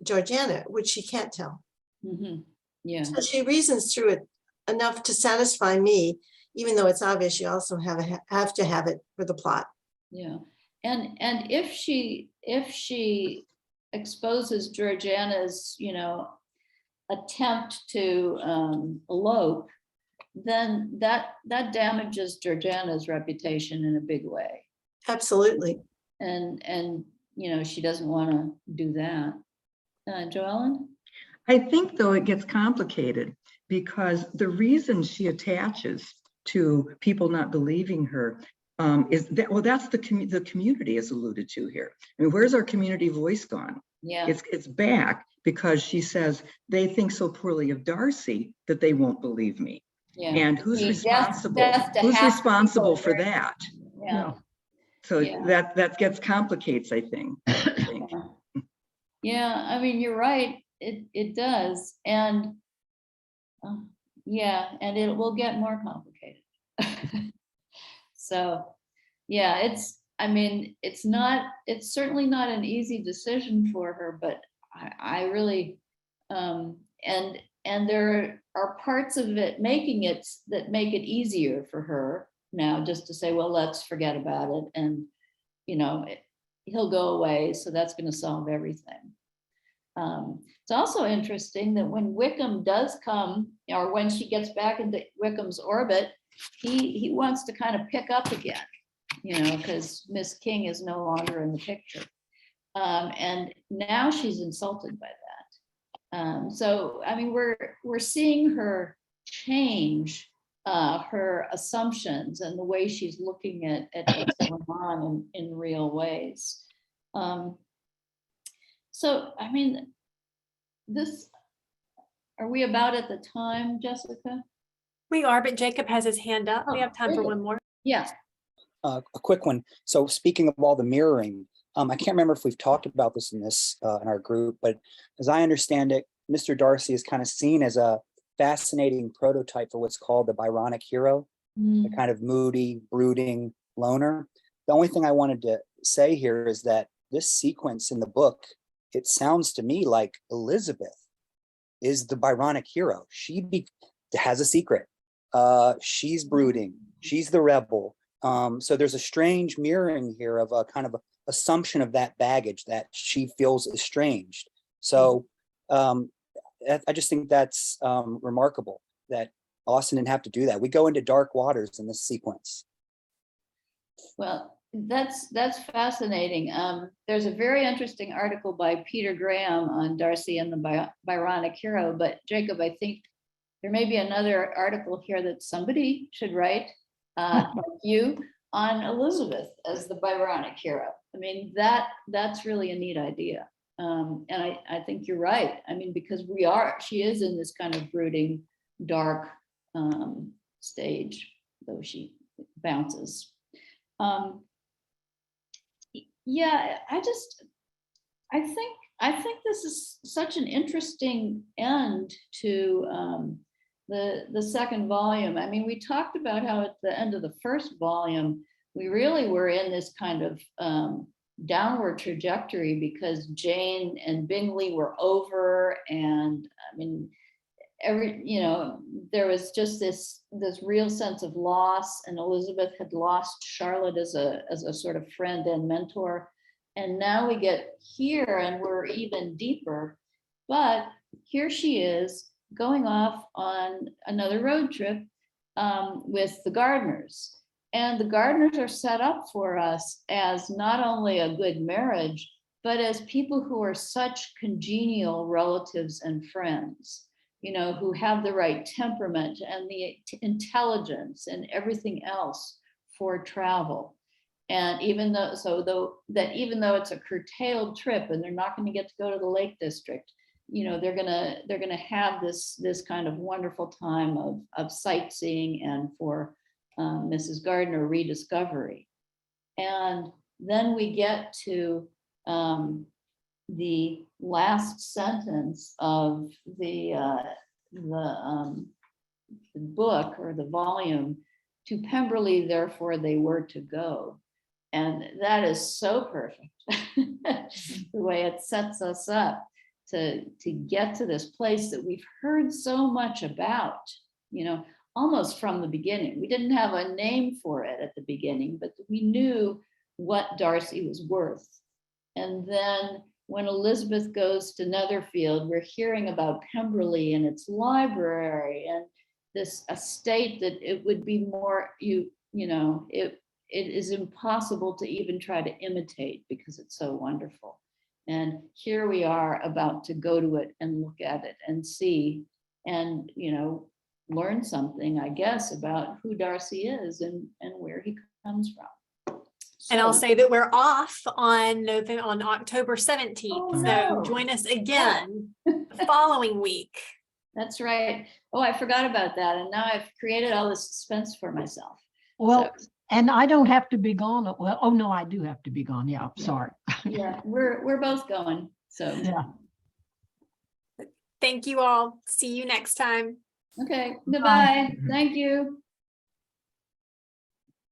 Georgiana, which she can't tell. Mm-hmm. Yeah. So she reasons through it enough to satisfy me, even though it's obvious you also have to have it for the plot. Yeah. And if she exposes Georgiana's, you know, attempt to elope, then that damages Georgiana's reputation in a big way. Absolutely. And you know, she doesn't want to do that. Joellen? I think, though, it gets complicated because the reason she attaches to people not believing her is that, well, that's the community is alluded to here. I mean, where's our community voice gone? Yeah. It's back because she says they think so poorly of Darcy that they won't believe me. Yeah. And who's responsible? That's Who's responsible for that? Yeah. So Yeah. that gets complicates, I think. Yeah, I mean, you're right. It does. And yeah, and it will get more complicated. So yeah, it's certainly not an easy decision for her, but I really, and there are parts of it that make it easier for her now, just to say, well, let's forget about it. And, you know, he'll go away. So that's going to solve everything. It's also interesting that when Wickham does come, or when she gets back into Wickham's orbit, he wants to kind of pick up again, you know, because Miss King is no longer in the picture. And now she's insulted by that. So, I mean, we're seeing her change her assumptions and the way she's looking at what's going on in real ways. So, I mean, are we about at the time, Jessica? We are, but Jacob has his hand up. We have time for one more. Yeah. A quick one. So speaking of all the mirroring, I can't remember if we've talked about this in our group, but as I understand it, Mr. Darcy is kind of seen as a fascinating prototype for what's called the Byronic hero, the kind of moody, brooding loner. The only thing I wanted to say here is that this sequence in the book, it sounds to me like Elizabeth is the Byronic hero. She has a secret. She's brooding. She's the rebel. So there's a strange mirroring here of a kind of assumption of that baggage that she feels estranged. So I just think that's remarkable that Austen didn't have to do that. We go into dark waters in this sequence. Well, that's fascinating. There's a very interesting article by Peter Graham on Darcy and the Byronic hero, but Jacob, I think there may be another article here that somebody should write, like you, on Elizabeth as the Byronic hero. I mean, that's really a neat idea. And I think you're right. I mean, because she is in this kind of brooding, dark stage, though she bounces. Yeah, I think this is such an interesting end to the second volume. I mean, we talked about how at the end of the first volume, we really were in this kind of downward trajectory because Jane and Bingley were over, and I mean, there was just this real sense of loss, and Elizabeth had lost Charlotte as a sort of friend and mentor. And now we get here and we're even deeper, but here she is going off on another road trip with the Gardners. And the Gardners are set up for us as not only a good marriage, but as people who are such congenial relatives and friends, who have the right temperament and the intelligence and everything else for travel. And even though it's a curtailed trip and they're not going to get to go to the Lake District, they're gonna have this kind of wonderful time of sightseeing and for Mrs. Gardner rediscovery. And then we get to the last sentence of the book or the volume. To Pemberley, therefore, they were to go. And that is so perfect, the way it sets us up to get to this place that we've heard so much about, almost from the beginning. We didn't have a name for it at the beginning, but we knew what Darcy was worth. And then when Elizabeth goes to Netherfield, we're hearing about Pemberley and its library and this estate that it would be more, it is impossible to even try to imitate because it's so wonderful. And here we are about to go to it and look at it and see and, learn something, I guess, about who Darcy is and where he comes from. And I'll say that we're off on October 17th. Oh, so no. join us again the following week. That's right. Oh, I forgot about that. And now I've created all this suspense for myself. Well, and I don't have to be gone. Well, oh no, I do have to be gone. Yeah, sorry. Yeah, we're both going. So Yeah. Thank you all. See you next time. okay. Goodbye. Thank you.